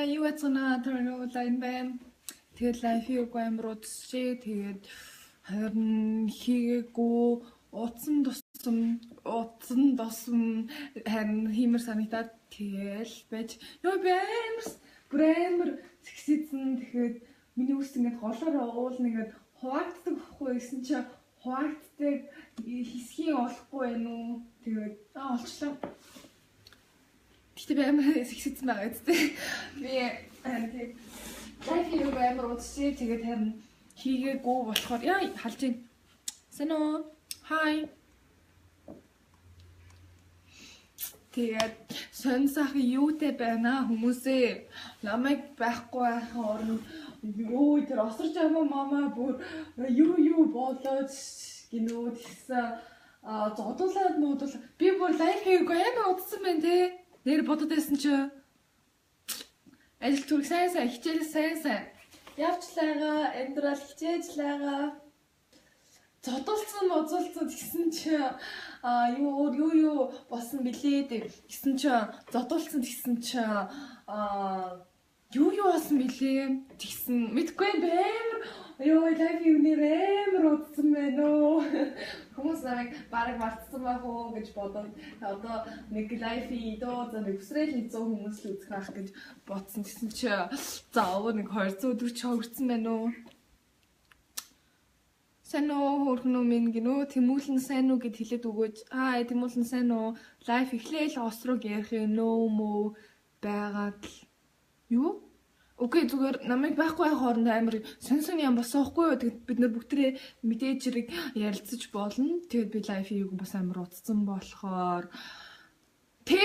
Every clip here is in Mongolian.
юу яцгана онлайн байна. Тэгээд лайфыг амар үзчихээ. Тэгээд харин хийгээгүй утсан тусам харин хиймэр санагдаад тэгэл байж ёо би амар сексизэн. Тэгэхээр миний үс ингээд голоор уулна ингээд хуваагддаг байхгүй гэсэн чи хуваагддаг хэсгийн олохгүй байна уу? Тэгээд олчлаа. Тэгтээ би амар сексизэн байгаа үстэй. Би тэгээд лайфыг амар үзчихээ. Тэгээд харин хийгээгүй болохоор яа халж ийн. Сэно хай. Тэгээд сонь сайхан юутэй байна хүмүүсээ намайг байхгүй байхын оронд юу тэр осорч амаа мама бүр юу болоод гинөө тэгсэн зодуулаад модул би бүр лайфыг амар удсан байна те. Нэр бодод байсан чи ажил төрх сайн хичээл сайн явчлаагаа амьдрал хичээжлээгаа зодуулсан гэсэн чи юу болсон билээ гэсэн чи зодуулсан гэсэн чи юу болсон билээ тэгсэн мэдгүй баймар ёо лайф юунэр амар удсан байна уу хүмүүс намайг бараг мартсан байх уу гэж бодоод одоо нэг лайфи доо за нэг өсрэл 100 хүмүүс л үзэх байх гэж бодсон гэсэн чи заавал нэг 240 хүрсэн байна уу сайн уу хөрхнөө минь гинөө тэмүүлэн сайн уу гэд хэлээд өгөөч тэмүүлэн сайн уу лайф эхлээл осрог ярих нөө байгаад л юу окей зүгээр намайг байхгүй хооронд амар сонсон юм босоохгүй юу тэгэд бид нар бүгдрээ мэдээж хэрэг ярилцаж болно тэгэд би лайфыг бас амар утсан болохоор би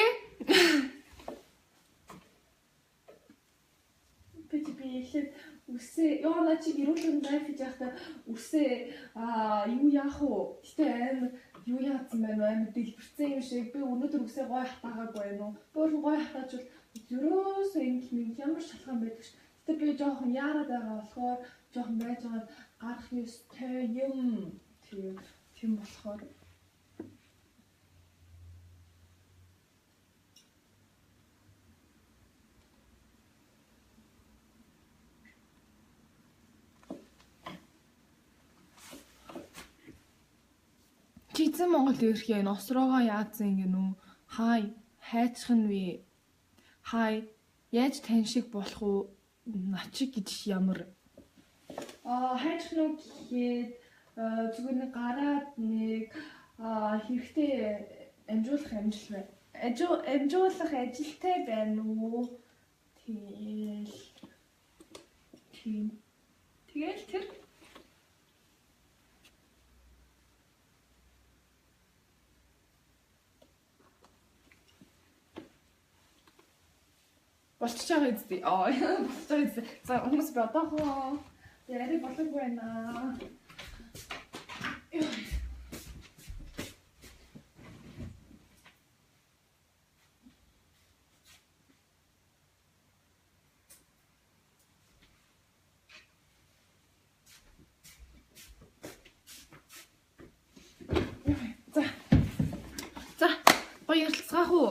эхлээд үсээ ёо на чи гэрүүлэн лайф хийж байхдаа үсээ юу яах вэ гэтээ амар юу яатсан байна амар дэлбэрсэн юм шиг би өнөөдөр үсээ гой хатаагааг байна уу бүр гой хатаачвал ерөөсөө ингэ ямар шалгаан байдаг ш. Гэтэ би жоохон яарад байгаа болохоор жоохон байж байгаа гарах ёстой юм. Тийм болохоор Чийцэн Монгол ирэх юм осроогоо яатсан ингэ нүү хай хайчих нь вэ хай яаж тань шиг болох уу начиг гэж ямар хайчих нь гэхэд зүгээр нэг гараад нэг хэрэгтэй амжуулах ажилтай байна уу тэгэл тэр болчих байгаа үстэй. Болчих байгаа үстэй. За хүмүүс би одоохоо яриа болоогүй байна. За гоё ярилцгаах уу?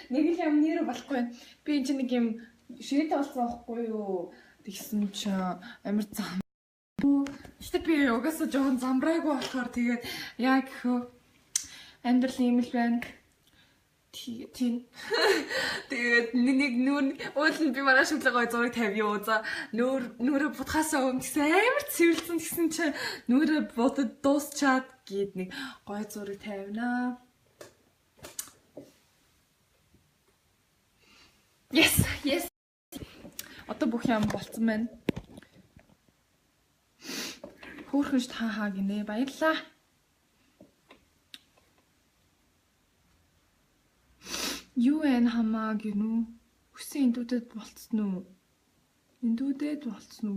Нэг л юм нэр болохгүй. Би энэ нэг юм ширээтэй болсон байхгүй юу? Тэгсэн чи амар зам. Гэтэ би угаасаа жоохон замбраагүй болохоор тэгээд яа гэхөө амьдрал юм л байна. Тийм. Тэгээд нэг нүүр уулын би маргааш өглөө гой зураг тавьё. За нүүрэ будхаасаа өмгсөн амар цэвэрлсэн гэсэн чи нүүрэ будад дуусчаад гээд нэг гой зураг тавина. Yes. Одоо бүх юм болцсон байна. Хөөхөнш хаа гинэ баярлаа. Юу энэ хамаа гинүү? Хүсэн эндүүдэд болцсон уу?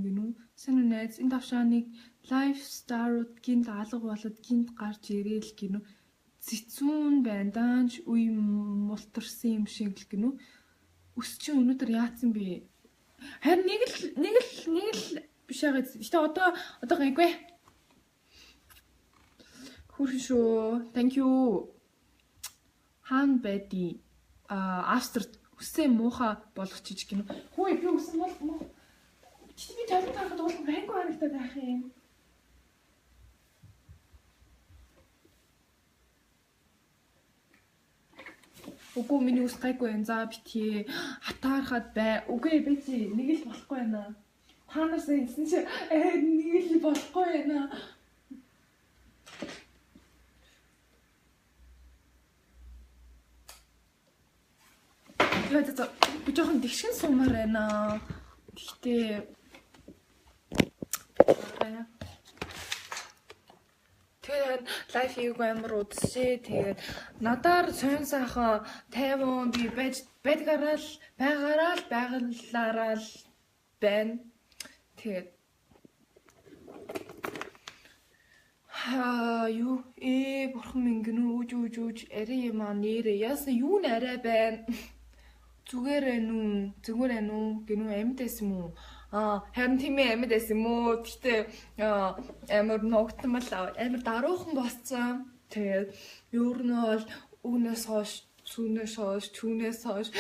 Гинүү? Сайн уу найз энэ давшааныг лайф старууд гинт алга болоод гинт гарч ирээл гинүү. Зэцүүн байна даанч үе мултарсан юм шиг л гинүү. Үс чи өнөөдөр яатсан бэ? Харин нэг л биш байгаа. Гэтэ одоо гайгүй. Хүрхэн шүү. Thank you. Хаан байди. Австрид үсэн муухай болгоч гэж гинэ. Хөөе би үсэн муу. Чи би жолоо тарахад бол банк харагдаад байх юм. Үгүй миний ус гайгүй энэ за битгий хатаархад бай. Үгүй би чи нэг л болохгүй байна. Танаас ингэсэн чи нэг л болохгүй байна. Тэгээд би жоохон тэгшин сумаар байна. Гэхдээ тэгээд лайф хийх амар үзсэн. Тэгээд надаар сонь сайхан тайван би байдгаараа л байгалаараа л байна. Тэгээд юу бурхан минь гинүү үж арай юм аа нэрээ яасан юу н арай байна. Зүгээр ээ нү гинүү амьд байсан юм уу? Харин тийм ээ амьд байсан юм уу? Гэхдээ амар ногтмал амар даруухан болсон. Тэгээд ер нь бол үүнээс хойш түүнээс хойш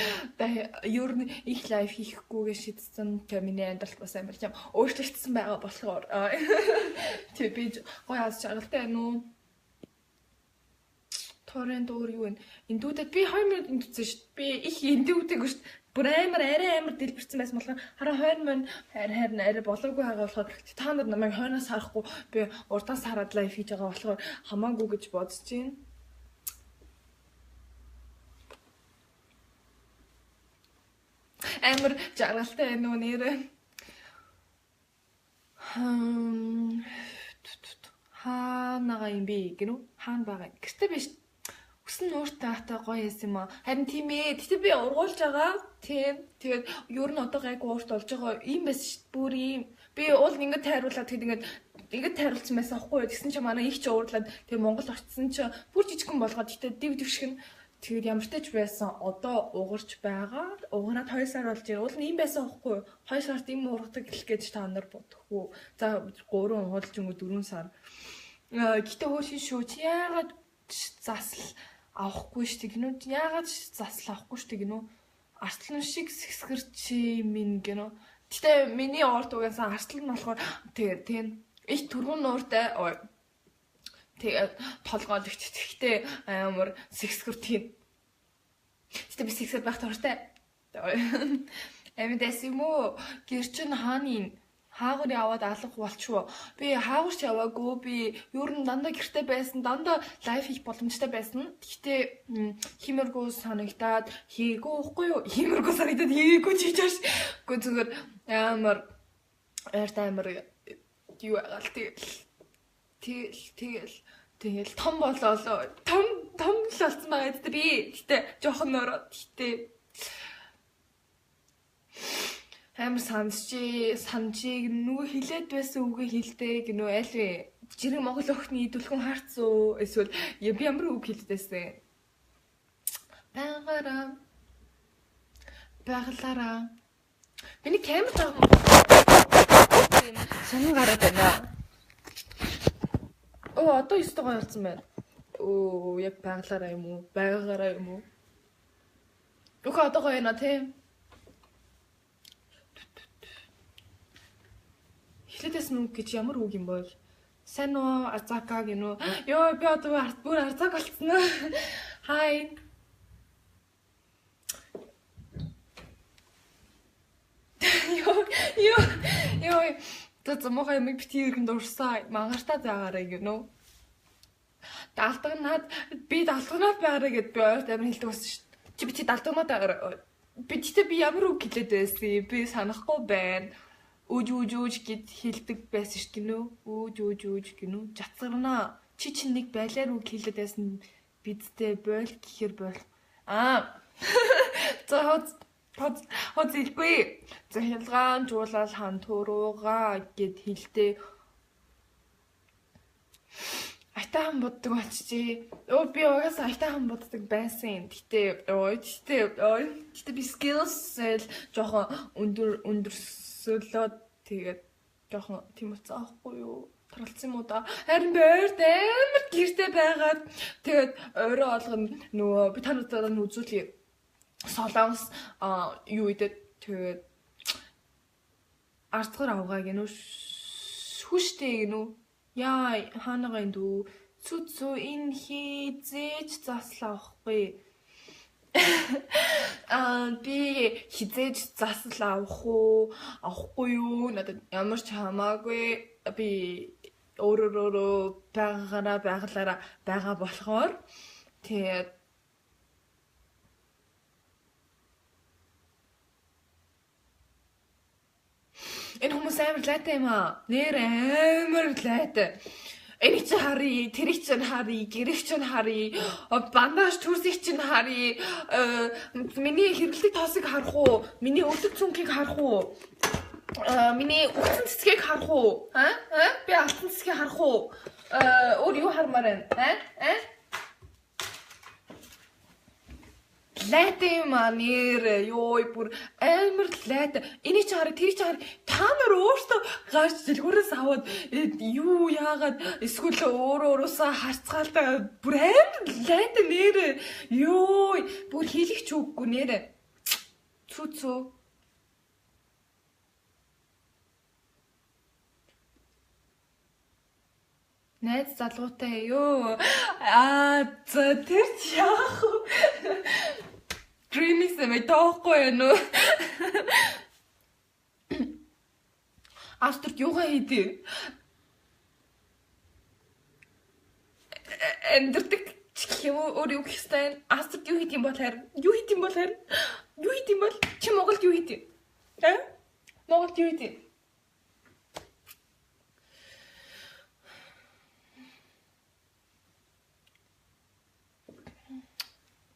ер нь их лайф хийхгүйгээ шийдсэн. Тэгээд миний амьдрал бас амар юм өөрчлөгдсөн байгаа болохоор тэг би гоё аз жаргалтай байна уу? Торрент өөр юу вэ? Эндүүдэд би 2 минут эндүүцсэн шүү дээ. Би их эндүүдэггүй шүү дээ. Бүр арай амар дэлбэрсэн байсан болохоор хараа 20 минут харин арай болоогүй байгаа болохоор та нар намайг хойноос харахгүй би урдаас хараад лайв хийж байгаа болохоор хамаагүй гэж бодож байна. Амар жаргалтай байна уу нэрээ? Хаанага юм бэ гэнэ үү? Хаан байгаа. Гэртээ биш. Үсэн нууртай хата гоё юм аа. Харин тийм ээ. Тэгтээ би ургуулж байгаа. Тийм. Тэгээд ер нь одоо гайгүй уурт болж байгаа юм байсан шүү дээ. Бүр юм. Би уул ингээд тайруулаад тэгээд ингээд тайруулсан байсан аахгүй юу? Тэгсэн чинь манай их ч уурлаад тэгээд Монгол очсон чинь бүр жижигхэн болгоод тэгтээ дившгэн тэгээд ямар ч тач байсан. Одоо угарч байгаа. Уграад 2 сар болж ирээ. Уул нь юм байсан аахгүй юу? 2 сард юм уургадаг гэх гэж та нар бодохгүй. За 3 худалч өнгө 4 сар. Гэтэ хөөшин шүү. Чи яагаад засал авахгүй штэ гинүү? Яагаад засал авахгүй штэ гинүү? Арслан шиг сэсгэр чи минь гинүү. Гэтэ миний орд угаасаа арслан болохоор тэгээд тийм их түргэн нууртай тэгээд толгоол ихтэй амар сэсгэр тийм. Гэтэ би сэсгэр байх тууштай. Амьдас юм уу? Гэр чин хааны хаагур яваад алга болчихвоо. Би хаагурч яваагүй. Би ер нь дандаа гэртээ байсан. Дандаа лайф хийх боломжтой байсан. Гэхдээ химэргүй санагдаад хийгээгүй байхгүй юу? Химэргүй санагдаад хийгээгүй ч хийж ш. Гэхдээ зүгээр амар юу агаал тэгэл том болоо. Том л болсон байгаа гэдэг би. Гэтэ жоохон нөрөө. Гэтэ амар санджийг нөгөө хилээд байсан үгээ хилдэг гинөө аль вэ? Жирэг Монгол охины түлхэн харц уу? Эсвэл би ямар үг хэлдэг байсан? Байгалаараа. Миний камер жаа. Сонин гараад байна. Одоо 9 дугаар болсон байна. Яг байгалаараа юм уу? Байгаагаараа юм уу? Үгүй одоо гоё нэ тийм. Эхлээдээс нүг гэж ямар үг юм бол? Сайн уу Арзака гинөө. Йоо би одоо бүр Арзак болцсон уу? Хай. Йоо. Тэд мохоо юм бити ирэнд урсаа. Мангартаа заагаарай гинөө. Даалдагнаад би даалдагнаад байгаарай гэд би ойрт амир хэлдэг байсан шүү дээ. Чи бити даалдагнаад байгаарай. Би ямар үг хэлээд байсан? Би санахгүй байна. Үж гэд хэлдэг байсан шүү гинөө. Үж гинөө. Жацгарнаа. Чи нэг байлаар үг хэлээд байсан бидтэй бойл гэхэр бойл. Хоц илгүй. Захилгаан жуулал хан туруугаа гэд хэлдэг. Айтахан боддог болчихжээ. Би угаасаа айтахан боддог байсан. Гэтэ би skills жоохон өндөрсөлөө тэгээд жоохон тийм утсан аахгүй юу. Таралцсан юм уу да? Харин бойрд амар гэртэй байгаад тэгээд орой олгоно нөгөө би та нартай үзүүлээ. Солонгос юу идэт тэгээд ардгар авгаа гэнэ хүштэй гэнэ яа хаанага энэ цүцүү энэ хизээж заслаа авахгүй би хизээж заслаа авахгүй юу надад ямар ч хамаагүй би өөрөөрөө байгалаараа байгаа болохоор тэгээд энэ хүмүүс амар лайтай юм аа. Нэр амар лайтай. Энийг ч харъя, тэрийг ч харъя, гэрэг ч харъя, бандаж төрсийг ч харъя, миний хэрэглэх тоосыг харах уу, миний өдөр цүнхийг харах уу, миний үхсэн цэцгийг харах уу, би алтан цэцгийг харах уу, өөр юу хармаар байна, лайтай юм аа нэр ёо бүр амар лайтай. Энийг ч хараа, тэрийг ч хараа. Та нар өөртөө гарч дэлгүүрээс аваад юу яагаад эсвэл өөрөөсөө харцгаалтай бүр амар лайтай нэр ёо бүр хийлэгч үггүй нэр. Цүцүү. Найз залуутай ёо. За тэр яах вэ? Dreaming мэй тоохгүй юу? Австрид юугаа хийдэ? Эндэрдэг юм уу юу гэх юм? Австрид юу хийд юм бол харин? Юу хийд юм бол харин? Юу хийд юм бол? Чи Монголд юу хийд? Монголд юу хийд?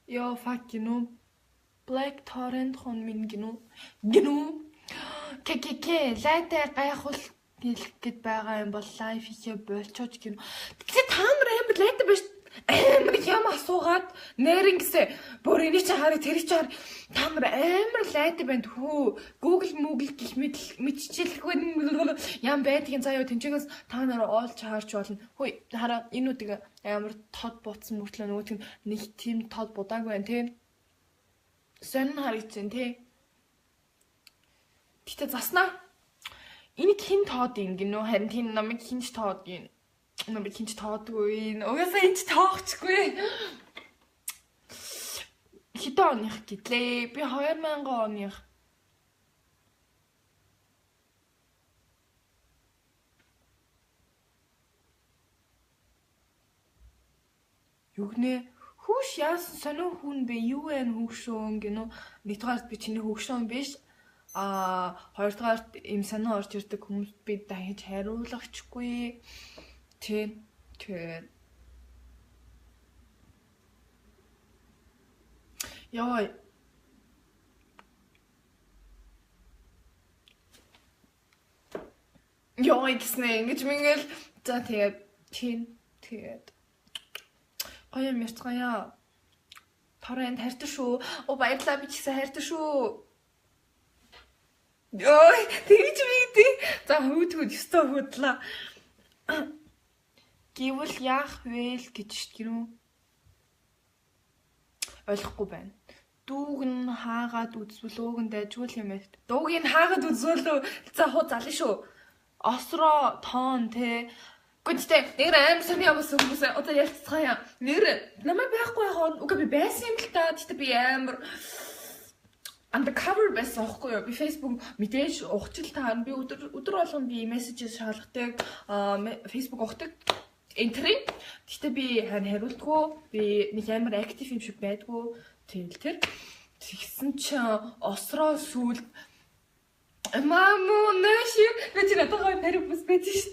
Yo fuck you know Black Torrent хон минь гинүү ККК лайтай гайхуул хэлэх гээд байгаа юм бол лайв хийхээ болчооч гинүү. Тэгэхээр та нар амар лайтай биш амар юм асуугаад нэрингэсэ бүр энийг чи хараа тэр чи хараа та нар амар лайтай байна хөө Google гэх мэдчихэлгүй ям байдгийн заяа тэнчээс та нар олж харж болно. Хөөе хараа энүүдийг амар тод бууцсан мөртлөө нөгөөт нь нэг тийм тод будаагүй байна тий. Сонин харагдсан тий. Гэтэ заснаа. Энийг хэн тоод юм гинөө харин тийм намайг хинч тоод юм. Намайг хинч тоодгүй. Угаасаа энэ ч тоохчгүй. Хэдэн оных гэтлээ? Би 2000 оных. Югнэ хүүш яасан сонио хүн бэ? Юу вэ хүүшөөн гинөө? Нэгдүгээрт би чиний хүүшөөн биш. Хоёрдугаарт им сонио орж ирдэг хүмүүст би дахиж хариулагчгүй. Тэгээд Яа. Яа гэснэ ингэж мingэл за тэгээд Гоё юм ярьцгаая. Торрент хайртай шүү. Баярлалаа би ч гэсэн хайртай шүү. Ой, тэгж мэдээ. За хөөдгөө ёстой хөөдлаа. Гэвэл яах вэ гэж гэрүү. Ойлгохгүй байна. Дүүг нь хаагаад үзвэл ууган дайжгүй юм ээ. Дүүг нь хаагаад үзвэл за хуу зална шүү. Осроо тоон те Гүнтэй нэр аим сони ямаас хүмүүс одоо ярьцгаая. Нэр намайг байхгүй яхаа. Үгүй би байсан юм л та. Тэгтээ би амар undercover байсан аахгүй юу? Би Facebook мэдээж ухчил таа. Би өдөр болгон би мессежээс шалгадаг. Facebook ухдаг. Энтри. Тэгтээ би хариулдаггүй. Би нэг амар active юм шиг байдгүй. Тэр тэгсэн чи осроо сүүл Мамо, наши, ведь на такой перепуск бедишь.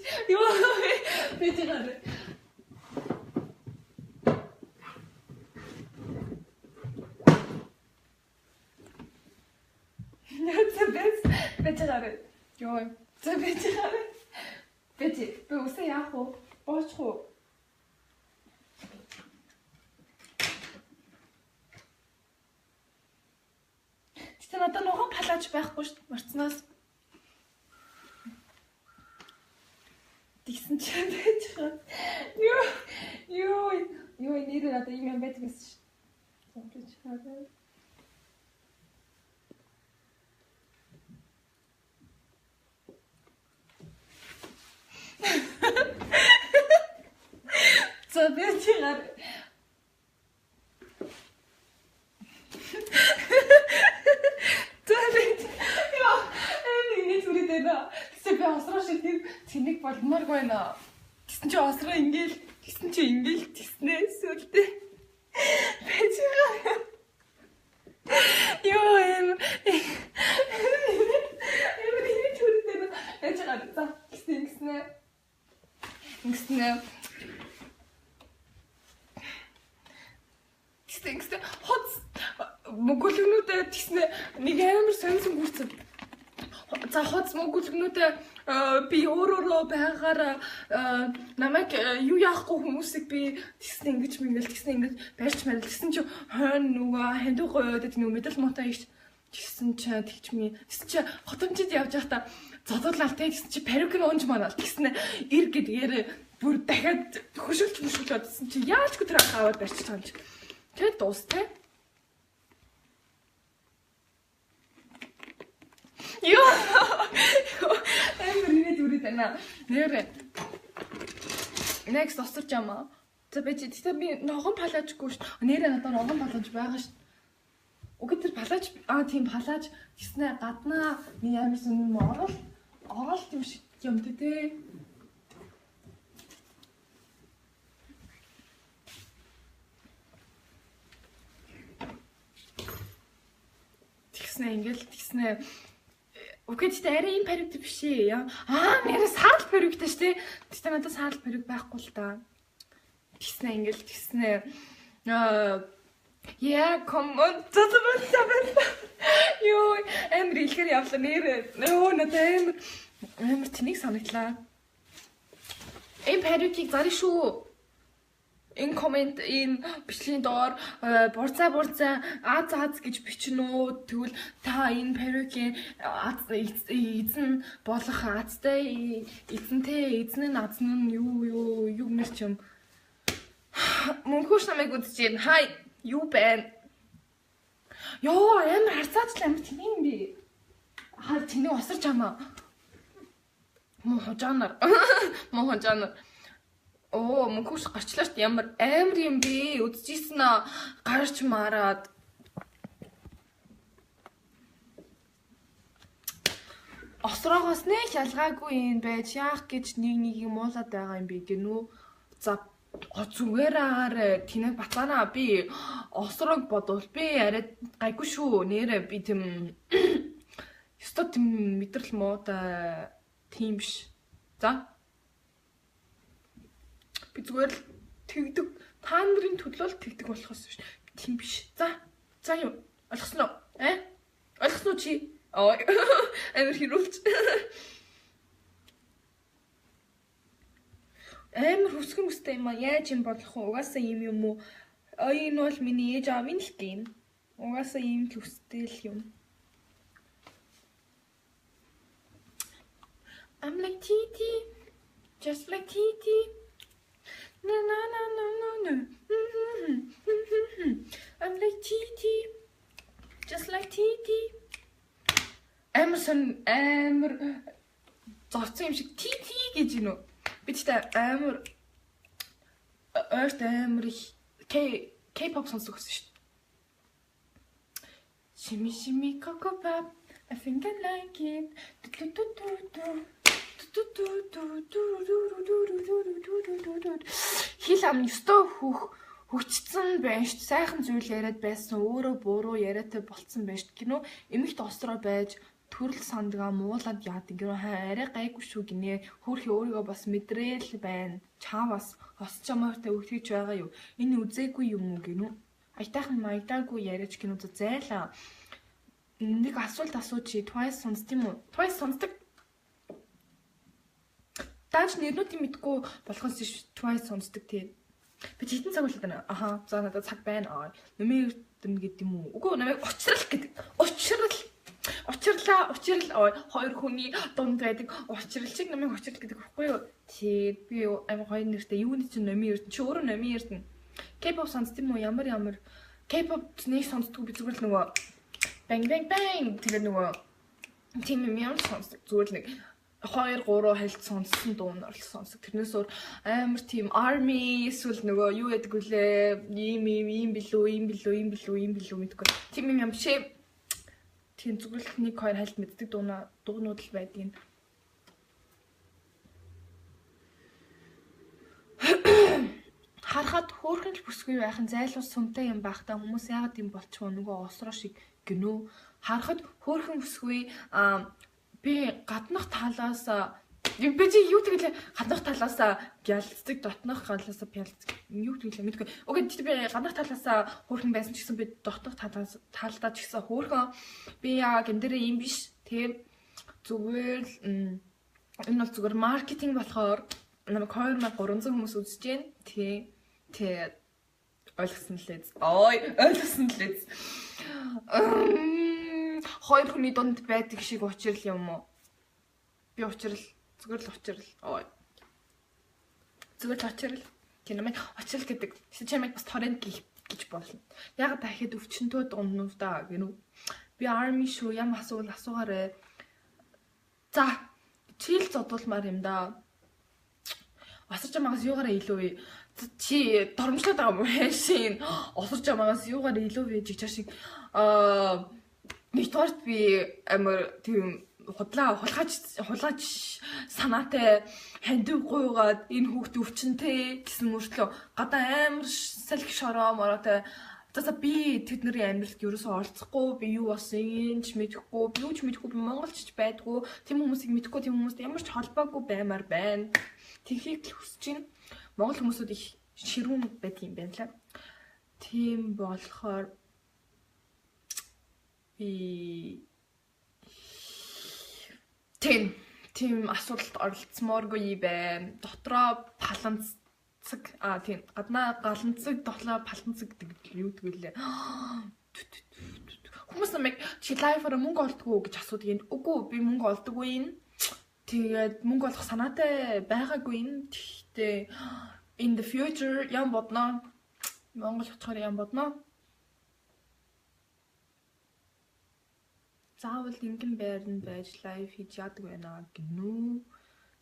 Ведь надо. Бэтэрэ. Йоо. За бэтэрэ. Бэтэ. Би үсэ яах вэ? Боочих уу? Тэ надад ногоон палаж байхгүй шүү дээ. Марцнаас. Тэгсэн чи Юу нэр надад юм байдаг гэсэн шүү. Зомжиж хараа. За би чигээр би осроо шиг тэнэг болмоор байна. Тэгсэн чи осроо ингээл тэгснээ сүлдээ. Бэжигаа. Ёо энэ чүрдээ бэжигаа за тэгснээ. Хоц мөнгөлгнүүдээ тэгснээ нэг амар сонирсон гүрцэн. За хоц мөнгөлгнүүдээ би өөрөөрөө байгаагаар намайг юу яахгүй хүмүүсийг би тэгснэ ингэж барьж марил гэсэн чи хойно нөгөө хандуу гоёод нөгөө мэдэл мотоо иш тэгсэн чи тэгсэн чи хотомжид явж байхдаа зодуулаад тэгсэн чи парик нь унж манаа тэгснэ ир гэдгээр бүр дахиад хөшөлж одсон чи яалчгүй тэр аваад барьчих юм чи тэр дуус те Ёо. Эмэр дүрээд байна. Нэр. Next осторч ямаа. За би ногоон палаажгүй шүү. Нэрээ надад ногоон палааж байгаа шүү. Үгүй тэр палааж тийм палааж гиснэ гаднаа миний амар сүнэн орол тийм шиг юм дээ. Тэгснэ Окей, тэ арай юм парик биш ээ. Нэрээ саарл париктай шүү дээ. Тэгтээ надад саарл парик байхгүй л да. Тэгснэ. Яа, комон цацмаа. Ёо, амар илгээр явлаа нэрээ. Надад амар тэнийг санагдлаа. Парикийг зарна шүү. Энэ комент бичлэгийн доор бурцаа аз гэж бичнэ. Тэгвэл та энэ парикийн эзэн болох азтай эзэн нь юу нэр чим мөнхөш намайг үзэж байна. Хай юу байна? Ёо амар харцаач л амар тийм юм би. Тэний осарч хамаа. Мохожанаар. Оо мөнхөш гарчлаа шүү дээ. Ямар амар юм бэ? Үзчихсэн аа гарч мараад. Осроогоос нэг ялгаагүй юм байж яах гэж нэг муулаад байгаа юм бэ гэнүү. За зүгээр агаар тэнэг батлаанаа би осроог бодвол би арай гайгүй шүү. Нэрээ би тийм ёстой тийм мэдрэл муутай тийм биш. За би зүгээр л тэгдэг та нарын төлөөл тэгдэг болохоос биш. Тийм биш. За юу? Ойлгосон уу? Ойлгосон уу чи? Амар хэрүүлж. Амар хүсгэн үстэй юм аа. Яаж юм болох вэ? Угаасаа юм уу? Энэ бол миний ээж аавын л гин. Угаасаа ийм л үстэй л юм. I'm like Titi. Just like Titi. No. I'm like Titi. Just like Titi. Amazon зорцсон юм шиг Titi гэж юм уу? Би ч амар K-pop сонсдог гэсэн шүү дээ. Shimmy coco pop. I think I like it. Хил ам ёстой хөгжцсэн байна шүү. Сайхан зүйл яриад байсан, өөрөө буруу яриатай болцсон байна шүү. Гинөө эмэгт осроо байж төрөл сандгаа муулаад яадаг гинөө арай гайгүй шүү гинэ. Хөөрхи өөрийгөө бас мэдрээл байна. Чаавас хосч чамаартай өгтгийж байгаа юу? Энэ үзээгүй юм уу гинөө? Аятайхан маягдаагүй яриач гинөө зайлаа. Нэг асуулт асууж Twice сонсд юм уу? Twice сонсдог. Тааш нэрнүүдийг мэдгүй болохоос Twice сонсдог тийм. Би хэдэн цаг болоод байна? За надад цаг байна. Нэмээ эрдэнэ гэдэг юм уу? Үгүй намайг учрал гэдэг. Учрал. хоёр хүний дунд байдаг учралчиг номын учрал гэдэг баггүй юу? Тэгээд би амар хоёр нэртэй юуны чинь номын эрдэнэ чи өөрөө номын эрдэнэ. K-pop сонсд юм уу? Ямар K-pop нэг сонсдгүй би зүгээр л нөгөө bang bang bang тэгээд нөгөө тийм юм сонсдог зүгээр л нэг 2 3 хайлт сонссон дуу нь орлох сонсдог. Тэрнээс өөр амар тийм army эсвэл нөгөө юу яадаг вүлээ ийм билүү мэдгүй. Тийм юм шээ. Тийм зүгээр л нэг 2 хайлт мэддэг дуунууд л байдгийн. Харахад хөөрхөн л бүсгүй байхын зайлуус сумтай юм байхдаа хүмүүс яагаад юм болчихвоо нөгөө осроо шиг гинөө. Харахад хөөрхөн бүсгүй би гаднах талаас би чи юу гэвэл гаднах талаас бялцдаг дотнох талаас бялцдаг юу гэвэл мэдгүй. Окей би гаднах талаас хөөрхөн байсан ч гэсэн би дотнох талдаа ч гэсэн хөөрхөн би яг энэ дээр юм биш. Тэгээ зүгээр энэ бол зүгээр маркетинг болохоор намайг 2300 хүмүүс үзэж байна. Тэгээ ойлгосон л лээ. Ойлгосон л лээ. Хоёр хүний дунд байдаг шиг учрал юм уу? Би учрал зүгээр л учрал. Зүгээр л учрал. Киномын учрал гэдэг. Чамайг бас торрент гэж болно. Яг дахиад өвчнөд дунднуудаа гэнэ. Би army шүү ям асуугаарай. За, чийл зодуулмаар юм да. Осорч амагаас юугаараа илүү вэ? Чи дормжлоод байгаа юм уу? Шин осорч амагаас юугаар илүү вэ? Жигчаа шиг нэгдүгээрт би амар тийм хулгайч санаатай хандивгүй угаад энэ хүүхд өвчнөтэй гэсэн мөртлөө гадаа амар салхи шороо мороотой. За би тэдний амьдралд ерөөсөө оролцохгүй би юу болсон ч мэдэхгүй би юу ч мэдэхгүй би монголч байдгүй тийм хүмүүсийг мэдэхгүй тийм хүмүүстэй ямар ч холбоогүй баймаар байна. Тэрхийг л хүсэж байна. Монгол хүмүүсүүд их ширүүн байдаг юм байна лээ. Тийм болохоор тийм асуудалд оролцмооргүй байна. Дотроо паланцэг тийм гаднаа галанцэг дотлоо паланцэг гэдэг юу гэдгэлээ. Хүмүүс намайг чи лайфаар мөнгө олдгоо гэж асуудаг юм. Үгүй би мөнгө олдоггүй юм. Тэгээд мөнгө олох санаатай байгаагүй юм. Гэхдээ in the future ям бодноо. Монгол очихоор ям бодноо. Заавал ингэн байранд байж лайв хийж яадаг байна гинүү.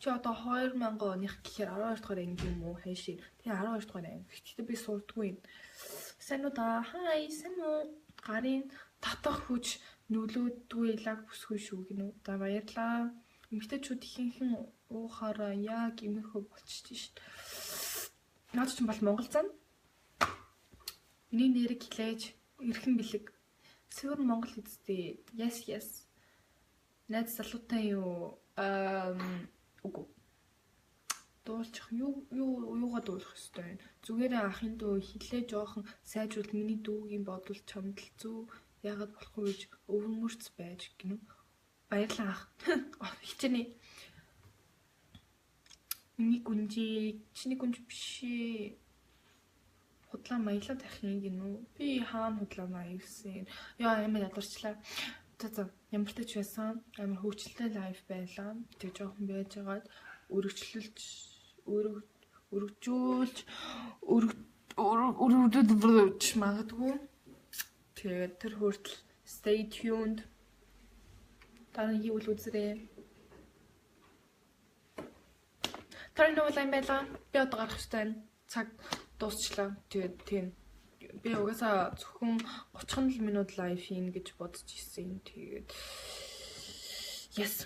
Чи одоо 2000 оных гэхээр 12 дахь анги юм уу? Хайши. Тэгээ 12 дахь анги. Гэхдээ би сурдаггүй юм. Сайн уу да? Хай, сайн уу? Гарын татах хүч нөлөөдгүй лаг бүсгүй шүү гинүү. За баярлаа. Эмэгтэйчүүд ихэнхэн уухаараа яг имэрхүү болчихсон шүү дээ. Наад чинь бол Монгол зам. Миний нэрийг хэлээж эрхэн бэлэг. Сүүр Монгол эзтэй. Yes. Найз залуутай юу? Үгүй. Дуулчих юугаа дуулах ёстой вэ? Зүгээр ахын дүү хилээ жоохон сайжруул миний дүүгийн бодол чамд л зүү. Яагаад болохгүй гэж өвөрмөрц байж гинэ. Баярлаа ах. Хичээний. Миний гүнжи, чиний гүнж биш. Худлаа маялаад ахин гинүү. Би хаана худлаа маялсан. Яа ямар ядарчлаа. За ямар ч байсан амар хөвчлөлтэй лайв байлаа. Тэг жоохон байж байгаад өргөжүүлж магадгүй. Тэгээд тэр хүртэл stay tuned. Дараа нь хийвэл үзрээ. Тэр нэг лайн байлаа. Би одоо гарах хэрэгтэй байна. Цаг дуусчлаа. Тэгээд тийм. Би угаасаа зөвхөн 30 минут лайв хийн гэж бодож ирсэн. Тэгээд yes.